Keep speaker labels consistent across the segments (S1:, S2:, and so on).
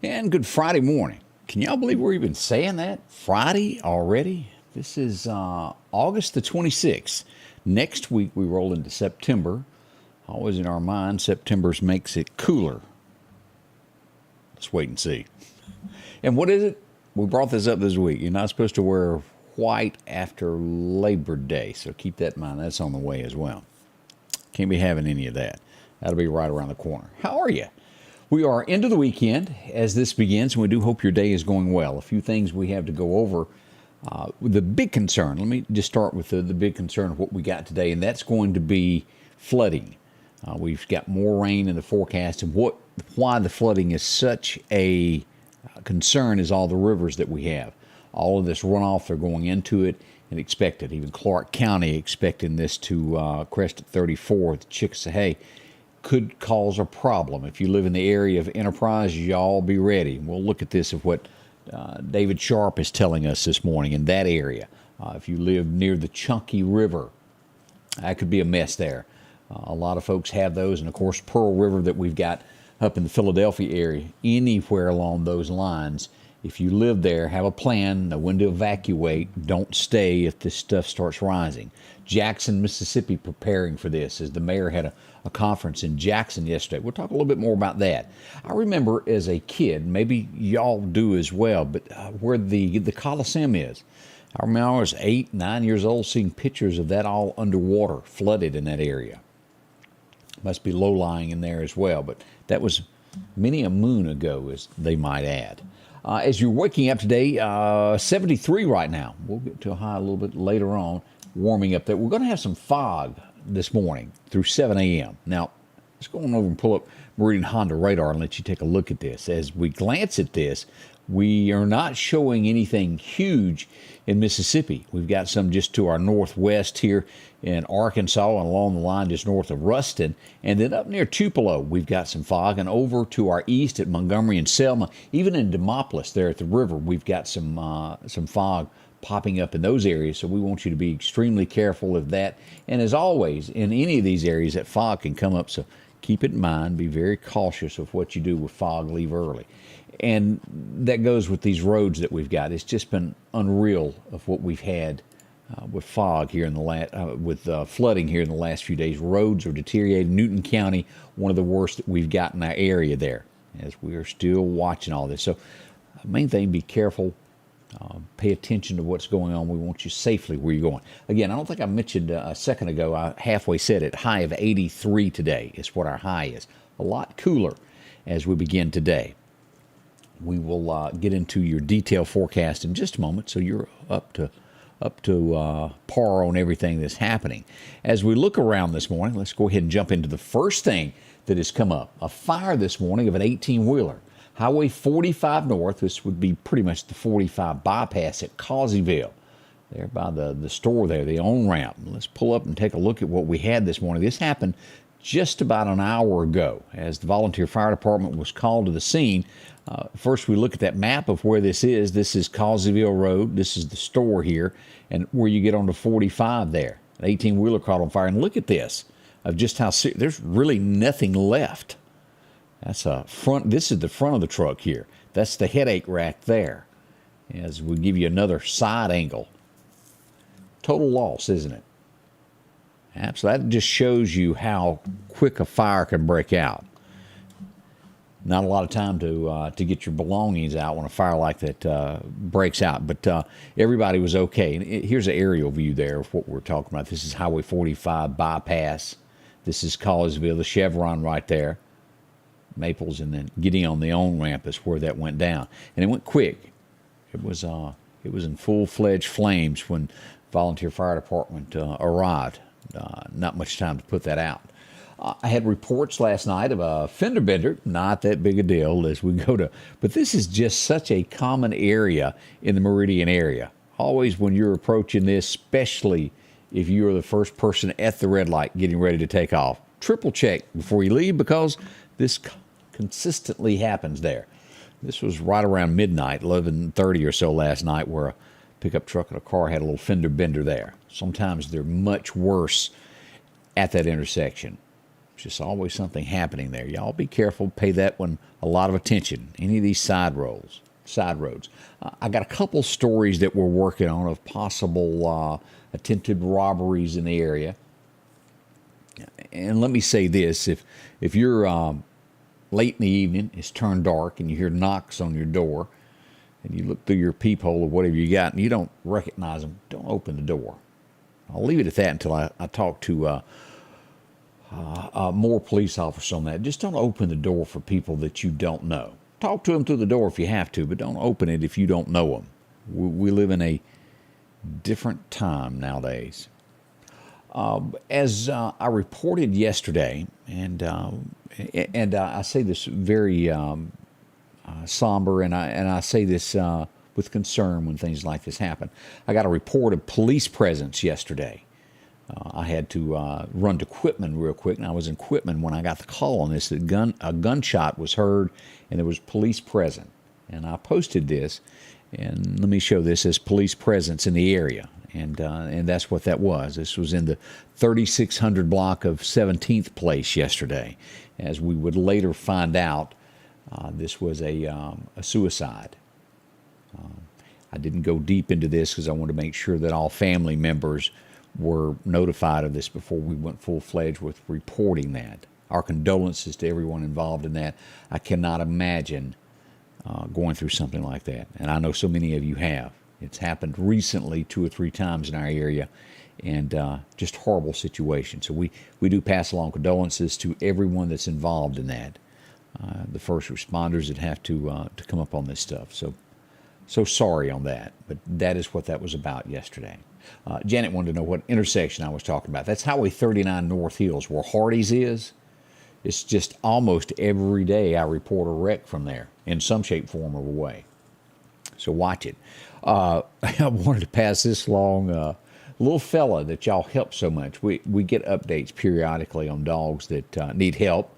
S1: And good Friday morning. Can y'all believe we're even saying that? Friday already? This is August the 26th. Next week we roll into September. Always in our mind, September makes it cooler. Let's wait and see. And what is it? We brought this up this week. You're not supposed to wear white after Labor Day, so keep that in mind. That's on the way as well. Can't be having any of that. That'll be right around the corner. How are you? We are into the weekend as this begins, and we do hope your day is going well. A few things we have to go over. The big concern, let me just start with the big concern of what we got today, and that's going to be flooding. We've got more rain in the forecast, and why the flooding is such a concern is all the rivers that we have. All of this runoff, they're going into it and expected. Even Clark County expecting this to crest at 34. The Chickasahee could cause a problem. If you live in the area of Enterprise, y'all be ready. We'll look at this of what David Sharp is telling us this morning in that area. If you live near the Chunky River, that could be a mess there. A lot of folks have those, and of course Pearl River that we've got up in the Philadelphia area. Anywhere along those lines, if you live there, have a plan, know when to evacuate. Don't stay if this stuff starts rising. Jackson, Mississippi preparing for this as the mayor had a conference in Jackson yesterday. We'll talk a little bit more about that. I remember as a kid, maybe y'all do as well, but where the Coliseum is. I remember I was 8, 9 years old seeing pictures of that all underwater, flooded in that area. Must be low-lying in there as well, but that was many a moon ago, as they might add. As you're waking up today, 73 right now. We'll get to a high a little bit later on, warming up there. We're going to have some fog this morning through 7 a.m. Now, let's go on over and pull up Meridian Honda radar and let you take a look at this. As we glance at this, we are not showing anything huge in Mississippi. We've got some just to our northwest here in Arkansas and along the line just north of Ruston. And then up near Tupelo, we've got some fog. And over to our east at Montgomery and Selma, even in Demopolis there at the river, we've got some fog popping up in those areas. So we want you to be extremely careful of that. And as always, in any of these areas, that fog can come up. So keep it in mind. Be very cautious of what you do with fog. Leave early. And that goes with these roads that we've got. It's just been unreal of what we've had with fog here in the flooding here in the last few days. Roads are deteriorating. Newton County, one of the worst that we've got in our area there, as we are still watching all this. So, main thing, be careful. Pay attention to what's going on. We want you safely where you're going. Again, I don't think I mentioned a second ago. I halfway said it. High of 83 today is what our high is. A lot cooler as we begin today. We will get into your detailed forecast in just a moment, so you're up to par on everything that's happening. As we look around this morning, let's go ahead and jump into the first thing that has come up. A fire this morning of an 18-wheeler. Highway 45 North, this would be pretty much the 45 bypass at Causeyville. There by the store there, the on-ramp. Let's pull up and take a look at what we had this morning. This happened just about an hour ago as the volunteer fire department was called to the scene. First, we look at that map of where this is. This is Causeyville Road. This is the store here, and where you get onto 45 there. An 18-wheeler caught on fire. And look at this, of just how there's really nothing left. That's a front. This is the front of the truck here. That's the headache rack there. As we give you another side angle. Total loss, isn't it? Absolutely. That just shows you how quick a fire can break out. Not a lot of time to get your belongings out when a fire like that breaks out. But everybody was okay. And here's an aerial view there of what we're talking about. This is Highway 45 bypass. This is Causeyville, the Chevron right there. Maples, and then getting on the on-ramp is where that went down. And it went quick. It was in full-fledged flames when volunteer fire department arrived. Not much time to put that out. I had reports last night of a fender bender, not that big a deal as we go to, but this is just such a common area in the Meridian area. Always when you're approaching this, especially if you're the first person at the red light getting ready to take off, triple check before you leave because this consistently happens there. This was right around midnight, 11:30 or so last night, where a pickup truck and a car had a little fender bender there. Sometimes they're much worse at that intersection. There's just always something happening there. Y'all be careful. Pay that one a lot of attention. Any of these side roads. I got a couple stories that we're working on of possible attempted robberies in the area. And let me say this: if you're late in the evening, it's turned dark, and you hear knocks on your door, and you look through your peephole or whatever you got, and you don't recognize them, don't open the door. I'll leave it at that until I talk to more police officers on that. Just don't open the door for people that you don't know. Talk to them through the door if you have to, but don't open it if you don't know them. We live in a different time nowadays. As I reported yesterday, and I say this very somber, and I say this with concern when things like this happen. I got a report of police presence yesterday. I had to run to Quitman real quick, and I was in Quitman when I got the call on this. That a gunshot was heard, and there was police present. And I posted this, and let me show this as police presence in the area. And that's what that was. This was in the 3600 block of 17th Place yesterday. As we would later find out, this was a suicide. I didn't go deep into this because I wanted to make sure that all family members were notified of this before we went full-fledged with reporting that. Our condolences to everyone involved in that. I cannot imagine going through something like that. And I know so many of you have. It's happened recently 2 or 3 times in our area, and just horrible situation. So we do pass along condolences to everyone that's involved in that. The first responders that have to come up on this stuff. So sorry on that, but that is what that was about yesterday. Janet wanted to know what intersection I was talking about. That's Highway 39 North Hills, where Hardee's is. It's just almost every day I report a wreck from there in some shape, form, or way. So watch it. I wanted to pass this along. Little fella that y'all help so much. We get updates periodically on dogs that need help.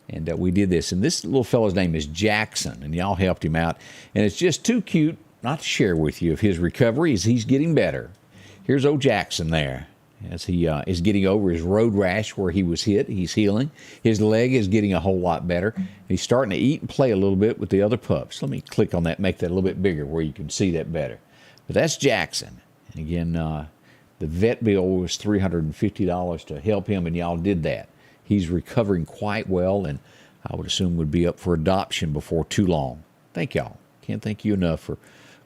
S1: And we did this. And this little fellow's name is Jackson, and y'all helped him out. And it's just too cute not to share with you of his recovery as he's getting better. Here's old Jackson there as he is getting over his road rash where he was hit. He's healing. His leg is getting a whole lot better. He's starting to eat and play a little bit with the other pups. Let me click on that, make that a little bit bigger where you can see that better. But that's Jackson. And again, the vet bill was $350 to help him, and y'all did that. He's recovering quite well, and I would assume would be up for adoption before too long. Thank y'all. Can't thank you enough for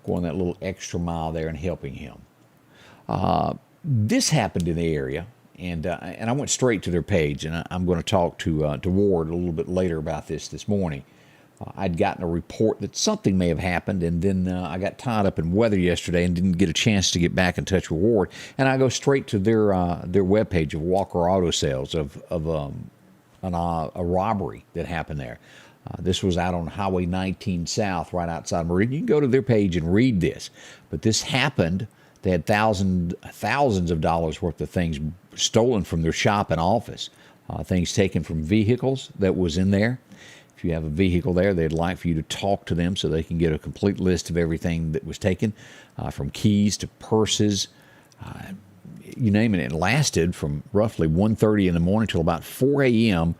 S1: going that little extra mile there and helping him. This happened in the area, and I went straight to their page, and I'm going to talk to Ward a little bit later about this morning. I'd gotten a report that something may have happened, and then I got tied up in weather yesterday and didn't get a chance to get back in touch with Ward. And I go straight to their webpage of Walker Auto Sales of a robbery that happened there. This was out on Highway 19 South, right outside Meridian. You can go to their page and read this. But this happened. They had thousands of dollars worth of things stolen from their shop and office, things taken from vehicles that was in there. If you have a vehicle there, they'd like for you to talk to them so they can get a complete list of everything that was taken, from keys to purses, you name it. It lasted from roughly 1:30 in the morning till about 4 a.m.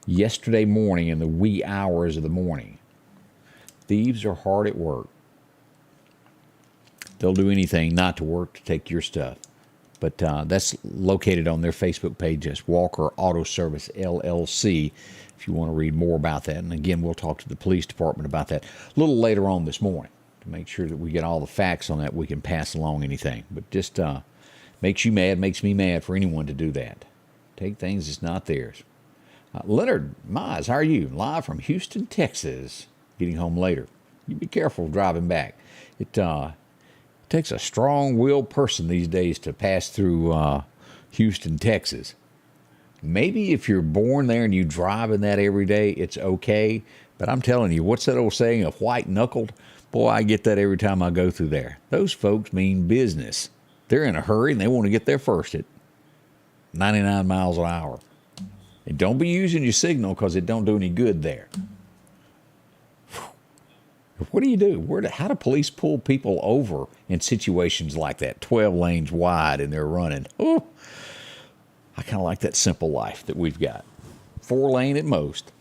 S1: yesterday morning in the wee hours of the morning. Thieves are hard at work. They'll do anything not to work to take your stuff. But that's located on their Facebook page as Walker Auto Service, LLC, if you want to read more about that. And again, we'll talk to the police department about that a little later on this morning to make sure that we get all the facts on that. We can pass along anything. But just makes you mad, makes me mad for anyone to do that. Take things that's not theirs. Leonard Mize, how are you? Live from Houston, Texas. Getting home later. You be careful driving back. It takes a strong-willed person these days to pass through Houston, Texas. Maybe if you're born there and you drive in that every day, it's okay. But I'm telling you, what's that old saying of white-knuckled? Boy, I get that every time I go through there. Those folks mean business. They're in a hurry and they want to get there first at 99 miles an hour. And don't be using your signal because it don't do any good there. What do you do? How do police pull people over in situations like that? 12 lanes wide and they're running. Oh, I kind of like that simple life that we've got. 4-lane at most.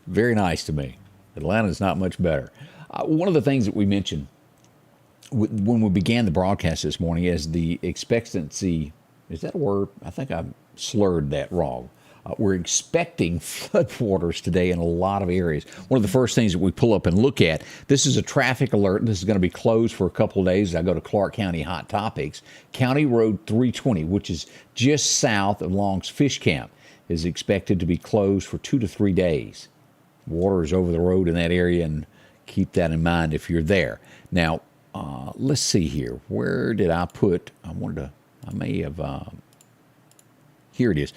S1: Very nice to me. Atlanta's not much better. One of the things that we mentioned when we began the broadcast this morning is the expectancy. Is that a word? I think I slurred that wrong. We're expecting floodwaters today in a lot of areas. One of the first things that we pull up and look at, this is a traffic alert. This is going to be closed for a couple of days. I go to Clark County Hot Topics. County Road 320, which is just south of Long's Fish Camp, is expected to be closed for 2 to 3 days. Water is over the road in that area, and keep that in mind if you're there. Now, let's see here. Where did I put? I may have. Here it is.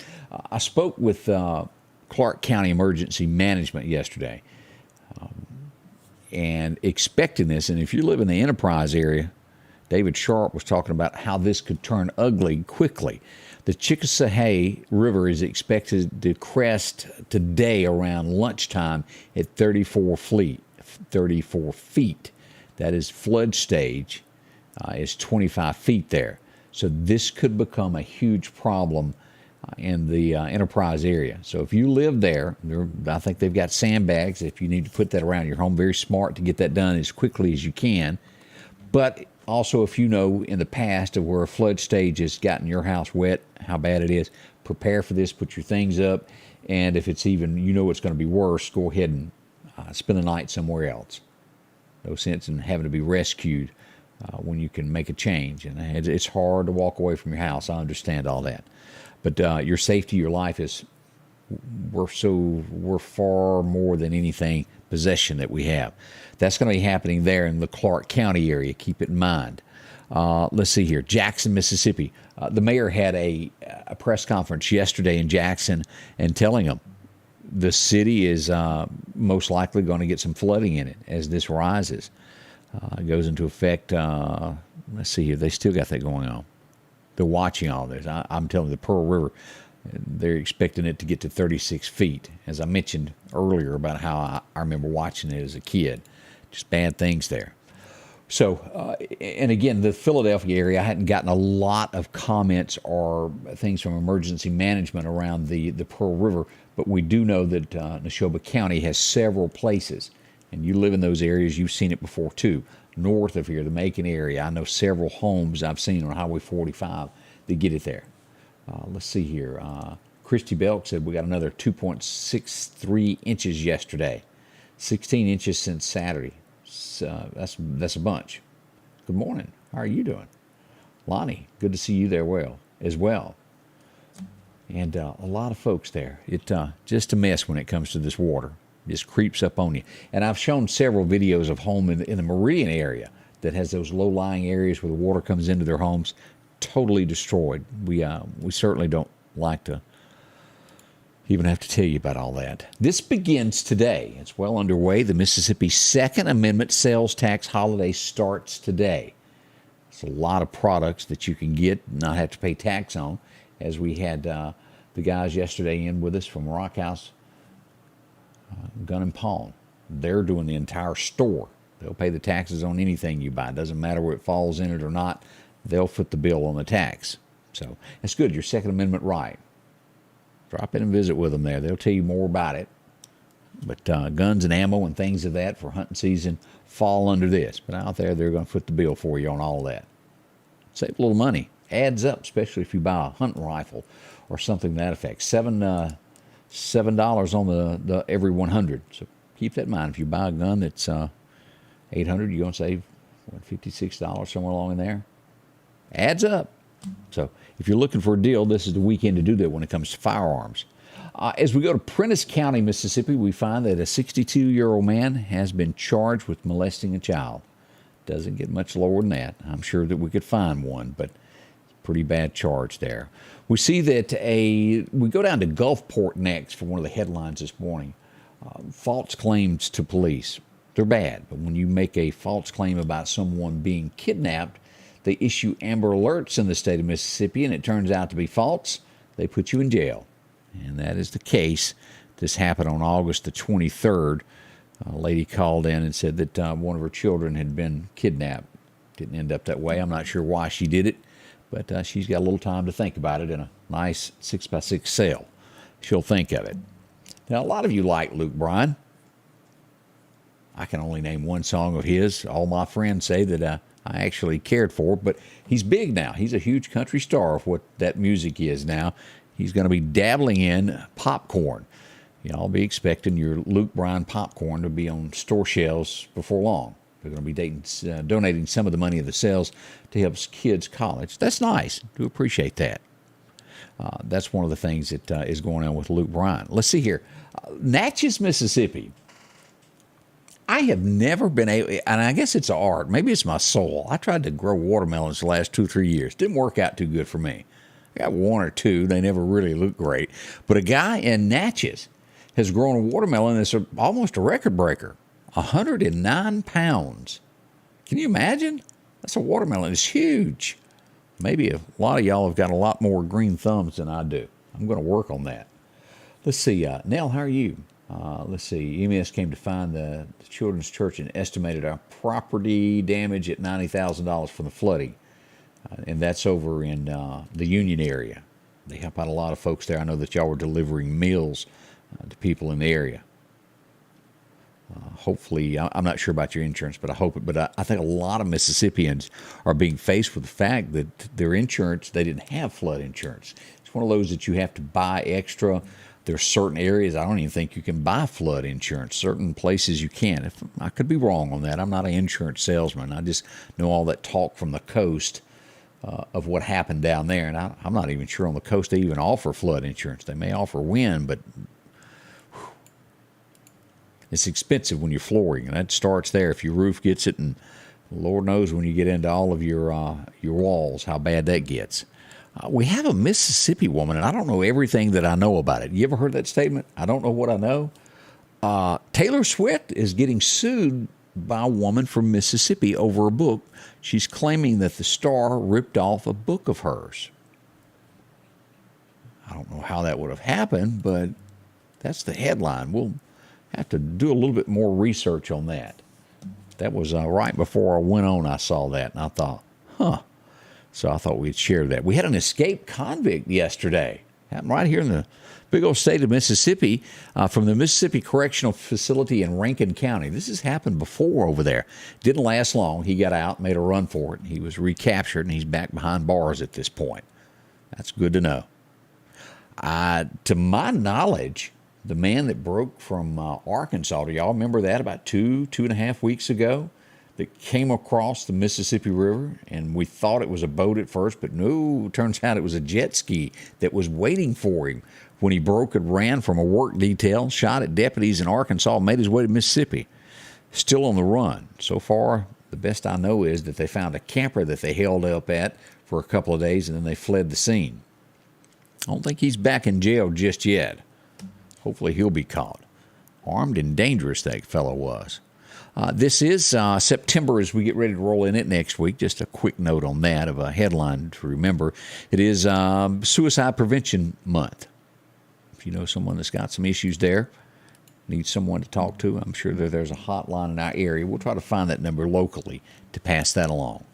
S1: I spoke with Clark County Emergency Management yesterday, and expecting this. And if you live in the Enterprise area, David Sharp was talking about how this could turn ugly quickly. The Chickasawhay River is expected to crest today around lunchtime at 34 feet. That is flood stage is 25 feet there. So this could become a huge problem in the Enterprise area. So if you live there, I think they've got sandbags if you need to put that around your home. Very smart to get that done as quickly as you can. But also, if you know in the past of where a flood stage has gotten your house wet, how bad it is, prepare for this, put your things up, and if it's even, it's going to be worse, go ahead and spend the night somewhere else. No sense in having to be rescued when you can make a change. And it's hard to walk away from your house. I understand all that. But your safety, your life is we're far more than anything possession that we have. That's going to be happening there in the Clark County area. Keep it in mind. Let's see here. Jackson, Mississippi. The mayor had a press conference yesterday in Jackson and telling them the city is most likely going to get some flooding in it as this rises. It goes into effect. Let's see here. They still got that going on. They're watching all this. I'm telling you, the Pearl River, they're expecting it to get to 36 feet. As I mentioned earlier about how I remember watching it as a kid. Just bad things there. So, and again, the Philadelphia area, I hadn't gotten a lot of comments or things from emergency management around the Pearl River, but we do know that Neshoba County has several places, and you live in those areas, you've seen it before too. North of here, the Macon area, I know several homes I've seen on Highway 45 that get it there. Let's see here. Christy Belk said we got another 2.63 inches yesterday, 16 inches since Saturday. That's a bunch. Good morning. How are you doing? Lonnie, good to see you there as well. And a lot of folks there. It just a mess when it comes to this water. Just creeps up on you. And I've shown several videos of home in the Meridian area that has those low-lying areas where the water comes into their homes, totally destroyed. We certainly don't like to even have to tell you about all that. This begins today. It's well underway. The Mississippi Second Amendment sales tax holiday starts today. It's a lot of products that you can get and not have to pay tax on, as we had the guys yesterday in with us from Rock House Gun and Pawn. They're doing the entire store. They'll pay the taxes on anything you buy. It doesn't matter where it falls in it or not. They'll foot the bill on the tax. So it's good. Your Second Amendment right. Drop in and visit with them there. They'll tell you more about it. But guns and ammo and things of that for hunting season fall under this. But out there, they're going to foot the bill for you on all that. Save a little money. Adds up, especially if you buy a hunting rifle or something to that effect. $7 on the every 100. So keep that in mind. If you buy a gun that's $800, you're going to save $56 somewhere along in there. Adds up. So if you're looking for a deal, this is the weekend to do that when it comes to firearms. As we go to Prentiss County, Mississippi, we find that a 62-year-old man has been charged with molesting a child. Doesn't get much lower than that. I'm sure that we could find one, but pretty bad charge there. We see that we go down to Gulfport next for one of the headlines this morning. False claims to police. They're bad, but when you make a false claim about someone being kidnapped, they issue Amber Alerts in the state of Mississippi, and it turns out to be false. They put you in jail. And that is the case. This happened on August the 23rd. A lady called in and said that one of her children had been kidnapped. Didn't end up that way. I'm not sure why she did it, but she's got a little time to think about it in a nice 6x6 cell. She'll think of it. Now, a lot of you like Luke Bryan. I can only name one song of his. All my friends say that I actually cared for, but he's big now. He's a huge country star of what that music is now. He's going to be dabbling in popcorn. Y'all be expecting your Luke Bryan popcorn to be on store shelves before long. They're going to be donating some of the money of the sales to help kids' college. That's nice. Do appreciate that. That's one of the things that is going on with Luke Bryan. Let's see here. Natchez, Mississippi. I have never been able, and I guess it's an art. Maybe it's my soul. I tried to grow watermelons the last 2 or 3 years. Didn't work out too good for me. I got 1 or 2. They never really looked great. But a guy in Natchez has grown a watermelon that's almost a record breaker. 109 pounds. Can you imagine? That's a watermelon. It's huge. Maybe a lot of y'all have got a lot more green thumbs than I do. I'm going to work on that. Let's see. Nell, how are you? Let's see. EMS came to find the Children's Church and estimated our property damage at $90,000 from the flooding. And that's over in the Union area. They help out a lot of folks there. I know that y'all were delivering meals to people in the area. Hopefully, I'm not sure about your insurance, but I hope it. But I think a lot of Mississippians are being faced with the fact that their insurance, they didn't have flood insurance. It's one of those that you have to buy extra. There's certain areas I don't even think you can buy flood insurance. Certain places you can. I could be wrong on that. I'm not an insurance salesman. I just know all that talk from the coast of what happened down there. And I'm not even sure on the coast they even offer flood insurance. They may offer wind, but it's expensive when you're flooring, and that starts there. If your roof gets it, and Lord knows when you get into all of your walls, how bad that gets. We have a Mississippi woman, and I don't know everything that I know about it. You ever heard that statement? I don't know what I know. Taylor Swift is getting sued by a woman from Mississippi over a book. She's claiming that the star ripped off a book of hers. I don't know how that would have happened, but that's the headline. We'll have to do a little bit more research on that. That was right before I went on, I saw that, and I thought, So I thought we'd share that. We had an escaped convict yesterday. Happened right here in the big old state of Mississippi from the Mississippi Correctional Facility in Rankin County. This has happened before over there. Didn't last long. He got out, made a run for it. He was recaptured, and he's back behind bars at this point. That's good to know. To my knowledge, the man that broke from Arkansas, do y'all remember that about 2.5 weeks ago, that came across the Mississippi River, and we thought it was a boat at first, but no, turns out it was a jet ski that was waiting for him when he broke and ran from a work detail, shot at deputies in Arkansas, made his way to Mississippi. Still on the run. So far, the best I know is that they found a camper that they held up at for a couple of days, and then they fled the scene. I don't think he's back in jail just yet. Hopefully he'll be caught. Armed and dangerous, that fellow was. This is September as we get ready to roll in it next week. Just a quick note on that of a headline to remember. It is Suicide Prevention Month. If you know someone that's got some issues there, needs someone to talk to, I'm sure that there's a hotline in our area. We'll try to find that number locally to pass that along.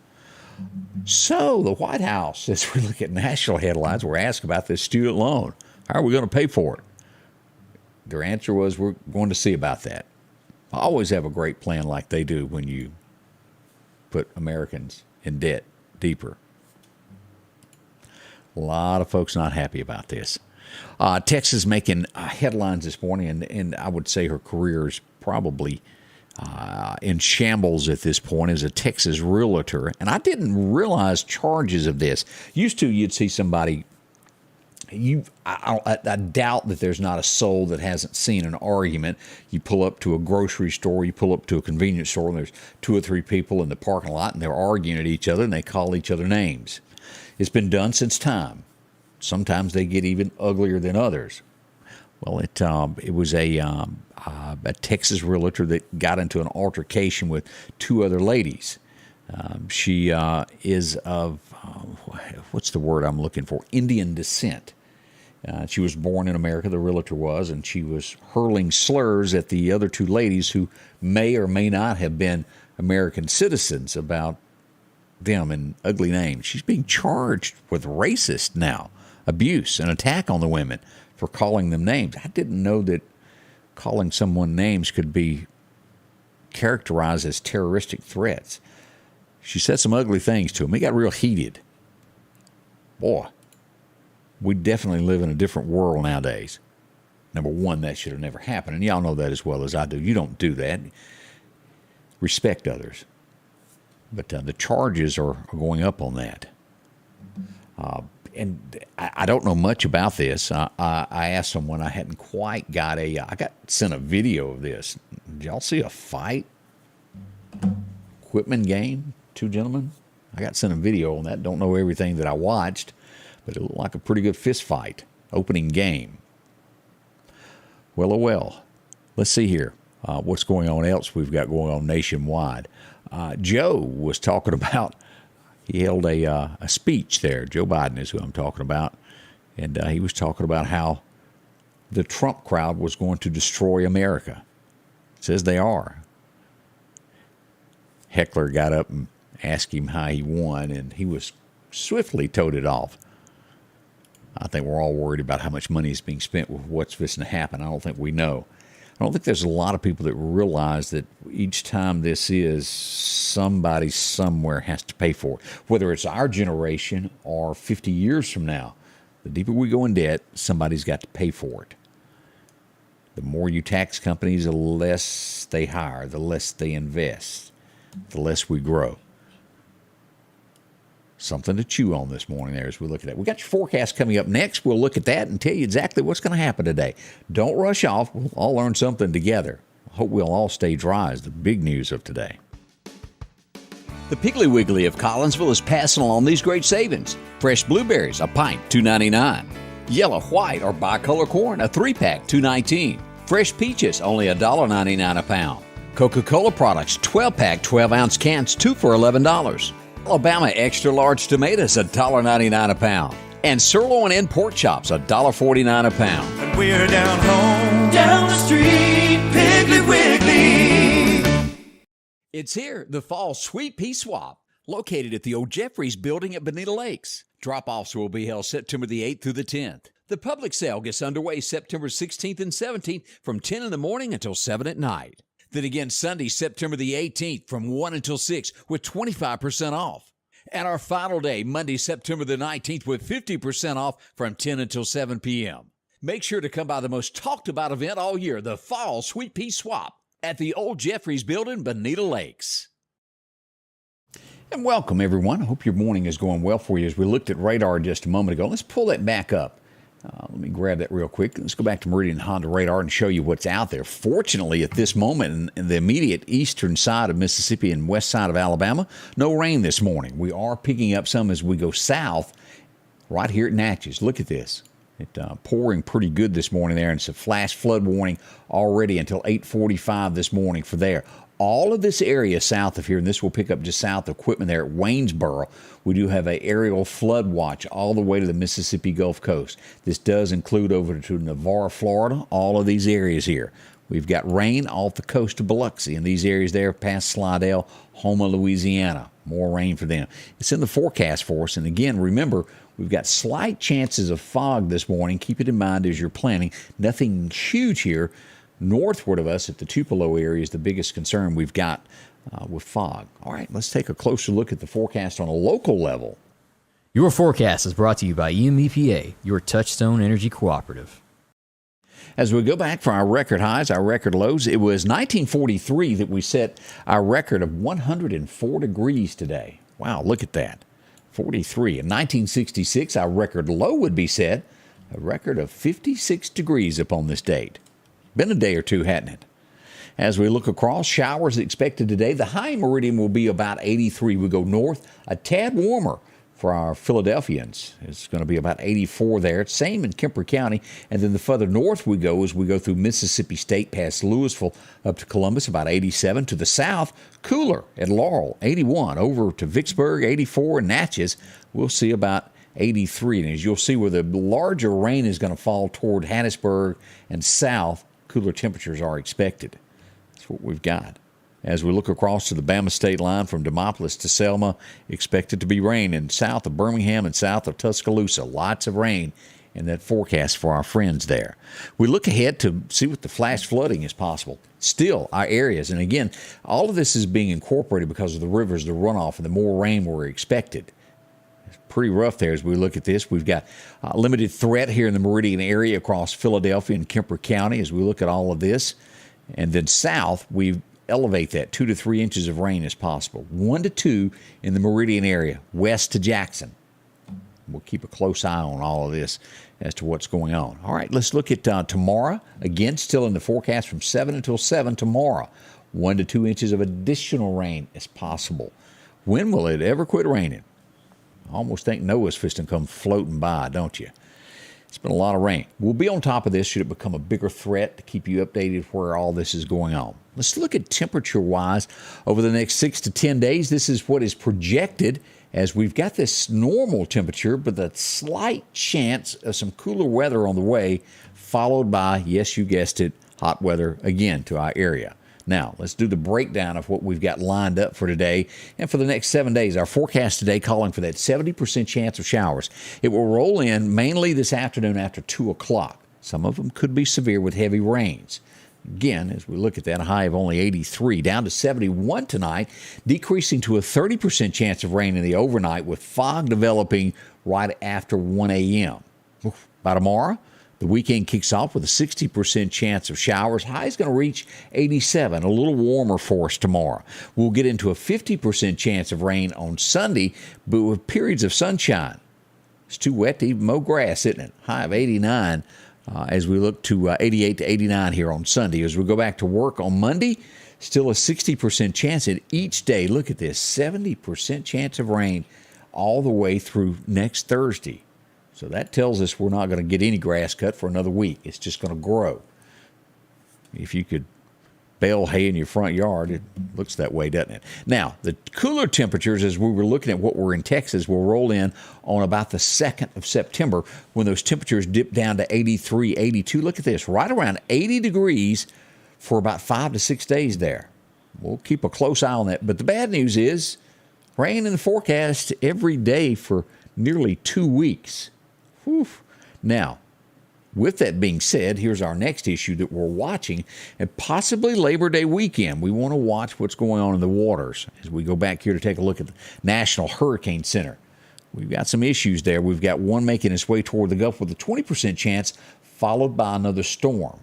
S1: So the White House, as we look at national headlines, we're asked about this student loan. How are we going to pay for it? Their answer was, we're going to see about that. I always have a great plan like they do when you put Americans in debt deeper. A lot of folks not happy about this. Texas making headlines this morning, and I would say her career is probably in shambles at this point as a Texas realtor. And I didn't realize charges of this. Used to, you'd see somebody... I doubt that there's not a soul that hasn't seen an argument. You pull up to a grocery store, you pull up to a convenience store, and there's 2 or 3 people in the parking lot, and they're arguing at each other, and they call each other names. It's been done since time. Sometimes they get even uglier than others. Well, it was a Texas realtor that got into an altercation with 2 other ladies. She is of, what's the word I'm looking for? Indian descent. She was born in America, the realtor was, and she was hurling slurs at the other 2 ladies who may or may not have been American citizens about them and ugly names. She's being charged with racist now, abuse, and attack on the women for calling them names. I didn't know that calling someone names could be characterized as terroristic threats. She said some ugly things to him. He got real heated. Boy, we definitely live in a different world nowadays. Number one, that should have never happened. And y'all know that as well as I do. You don't do that. Respect others. But the charges are going up on that. And I don't know much about this. I asked someone. I hadn't quite got I got sent a video of this. Did y'all see a fight? Equipment game? Two gentlemen? I got sent a video on that. Don't know everything that I watched, but it looked like a pretty good fist fight. Opening game. Well, oh well. Let's see here. What's going on else we've got going on nationwide. Joe was talking about, he held a speech there. Joe Biden is who I'm talking about. And he was talking about how the Trump crowd was going to destroy America. Says they are. Heckler got up and asked him how he won, and he was swiftly toted off. I think we're all worried about how much money is being spent with what's fixing to happen. I don't think we know. I don't think there's a lot of people that realize that each time this is, somebody somewhere has to pay for it. Whether it's our generation or 50 years from now, the deeper we go in debt, somebody's got to pay for it. The more you tax companies, the less they hire, the less they invest, the less we grow. Something to chew on this morning there as we look at that. We got your forecast coming up next. We'll look at that and tell you exactly what's going to happen today. Don't rush off. We'll all learn something together. I hope we'll all stay dry is the big news of today.
S2: The Piggly Wiggly of Collinsville is passing along these great savings. Fresh blueberries, a pint, $2.99. Yellow, white, or bicolor corn, a 3-pack, $2.19. Fresh peaches, only $1.99 a pound. Coca-Cola products, 12-pack, 12-ounce cans, 2 for $11. Alabama extra large tomatoes, $1.99 a pound. And sirloin and pork chops, $1.49 a pound.
S3: And we're down home, down the street, Piggly Wiggly.
S2: It's here, the Fall Sweet Pea Swap, located at the old Jeffries building at Bonita Lakes. Drop-offs will be held September the 8th through the 10th. The public sale gets underway September 16th and 17th from 10 in the morning until 7 at night. Then again Sunday, September the 18th from 1 until 6 with 25% off. And our final day, Monday, September the 19th with 50% off from 10 until 7 p.m. Make sure to come by the most talked about event all year, the Fall Sweet Pea Swap at the old Jeffries building, Bonita Lakes.
S1: And welcome, everyone. I hope your morning is going well for you. As we looked at radar just a moment ago, let's pull that back up. Let me grab that real quick. Let's go back to Meridian Honda radar and show you what's out there. Fortunately, at this moment, in the immediate eastern side of Mississippi and west side of Alabama, no rain this morning. We are picking up some as we go south right here at Natchez. Look at this. It's pouring pretty good this morning there, and it's a flash flood warning already until 8:45 this morning for there. All of this area south of here, and this will pick up just south of Quitman there at Waynesboro, we do have an aerial flood watch all the way to the Mississippi Gulf Coast. This does include over to Navarre, Florida, all of these areas here. We've got rain off the coast of Biloxi in these areas there past Slidell, Houma, Louisiana. More rain for them. It's in the forecast for us. And again, remember, we've got slight chances of fog this morning. Keep it in mind as you're planning. Nothing huge here. Northward of us at the Tupelo area is the biggest concern we've got with fog. All right, let's take a closer look at the forecast on a local level.
S4: Your forecast is brought to you by EMEPA, your Touchstone Energy Cooperative.
S1: As we go back for our record highs, our record lows, it was 1943 that we set our record of 104 degrees today. Wow, look at that. 43. In 1966, our record low would be set, a record of 56 degrees upon this date. Been a day or two, hadn't it? As we look across, showers expected today. The high meridian will be about 83. We go north, a tad warmer for our Philadelphians. It's going to be about 84 there. It's same in Kemper County. And then the further north we go, as we go through Mississippi State past Louisville up to Columbus, about 87. To the south, cooler at Laurel, 81. Over to Vicksburg, 84. And Natchez, we'll see about 83. And as you'll see where the larger rain is going to fall toward Hattiesburg and south, cooler temperatures are expected. That's what we've got. As we look across to the Bama state line from Demopolis to Selma, expected to be rain in south of Birmingham and south of Tuscaloosa. Lots of rain in that forecast for our friends there. We look ahead to see what the flash flooding is possible. Still, our areas, and again, all of this is being incorporated because of the rivers, the runoff, and the more rain we're expected. It's pretty rough there as we look at this. We've got limited threat here in the Meridian area across Philadelphia and Kemper County as we look at all of this. And then south, we elevate that 2 to 3 inches of rain as possible. 1 to 2 in the Meridian area, west to Jackson. We'll keep a close eye on all of this as to what's going on. All right, let's look at tomorrow. Again, still in the forecast from 7 until 7 tomorrow. 1 to 2 inches of additional rain is possible. When will it ever quit raining? I almost think Noah's fist and come floating by, don't you? It's been a lot of rain. We'll be on top of this should it become a bigger threat to keep you updated where all this is going on. Let's look at temperature-wise over the next 6 to 10 days. This is what is projected as we've got this normal temperature, but a slight chance of some cooler weather on the way, followed by, yes, you guessed it, hot weather again to our area. Now, let's do the breakdown of what we've got lined up for today and for the next 7 days. Our forecast today calling for that 70% chance of showers. It will roll in mainly this afternoon after 2 o'clock. Some of them could be severe with heavy rains. Again, as we look at that, a high of only 83, down to 71 tonight, decreasing to a 30% chance of rain in the overnight with fog developing right after 1 a.m. By tomorrow, the weekend kicks off with a 60% chance of showers. High is going to reach 87, a little warmer for us tomorrow. We'll get into a 50% chance of rain on Sunday, but with periods of sunshine. It's too wet to even mow grass, isn't it? High of 89 as we look to 88 to 89 here on Sunday. As we go back to work on Monday, still a 60% chance at each day. Look at this, 70% chance of rain all the way through next Thursday. So that tells us we're not going to get any grass cut for another week. It's just going to grow. If you could bale hay in your front yard, it looks that way, doesn't it? Now, the cooler temperatures, as we were looking at what we're in Texas, will roll in on about the 2nd of September when those temperatures dip down to 83, 82. Look at this, right around 80 degrees for about 5 to 6 days there. We'll keep a close eye on that. But the bad news is rain in the forecast every day for nearly 2 weeks. Whew. Now, with that being said, here's our next issue that we're watching, and possibly Labor Day weekend. We want to watch what's going on in the waters as we go back here to take a look at the National Hurricane Center. We've got some issues there. We've got one making its way toward the Gulf with a 20% chance, followed by another storm.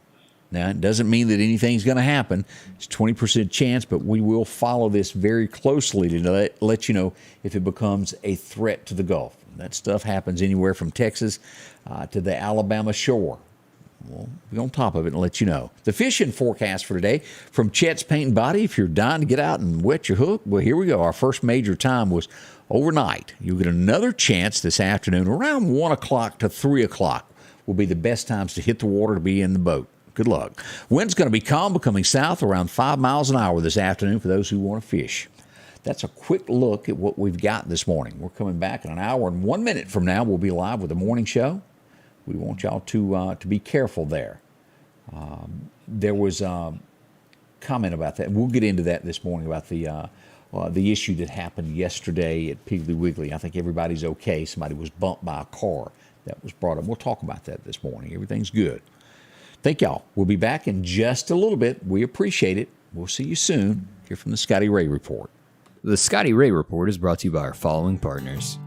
S1: Now, it doesn't mean that anything's going to happen. It's 20% chance, but we will follow this very closely to let you know if it becomes a threat to the Gulf. That stuff happens anywhere from Texas to the Alabama shore. We'll be on top of it and let you know. The fishing forecast for today from Chet's Paint and Body. If you're dying to get out and wet your hook, well, here we go. Our first major time was overnight. You'll get another chance this afternoon around 1 o'clock to 3 o'clock will be the best times to hit the water to be in the boat. Good luck. Wind's going to be calm, becoming south around 5 miles an hour this afternoon for those who want to fish. That's a quick look at what we've got this morning. We're coming back in an hour and 1 minute from now. We'll be live with the morning show. We want y'all to be careful there. There was a comment about that. We'll get into that this morning about the issue that happened yesterday at Piggly Wiggly. I think everybody's okay. Somebody was bumped by a car. That was brought up. We'll talk about that this morning. Everything's good. Thank y'all. We'll be back in just a little bit. We appreciate it. We'll see you soon here from the Scotty Ray Report.
S4: The Scotty Ray Report is brought to you by our following partners: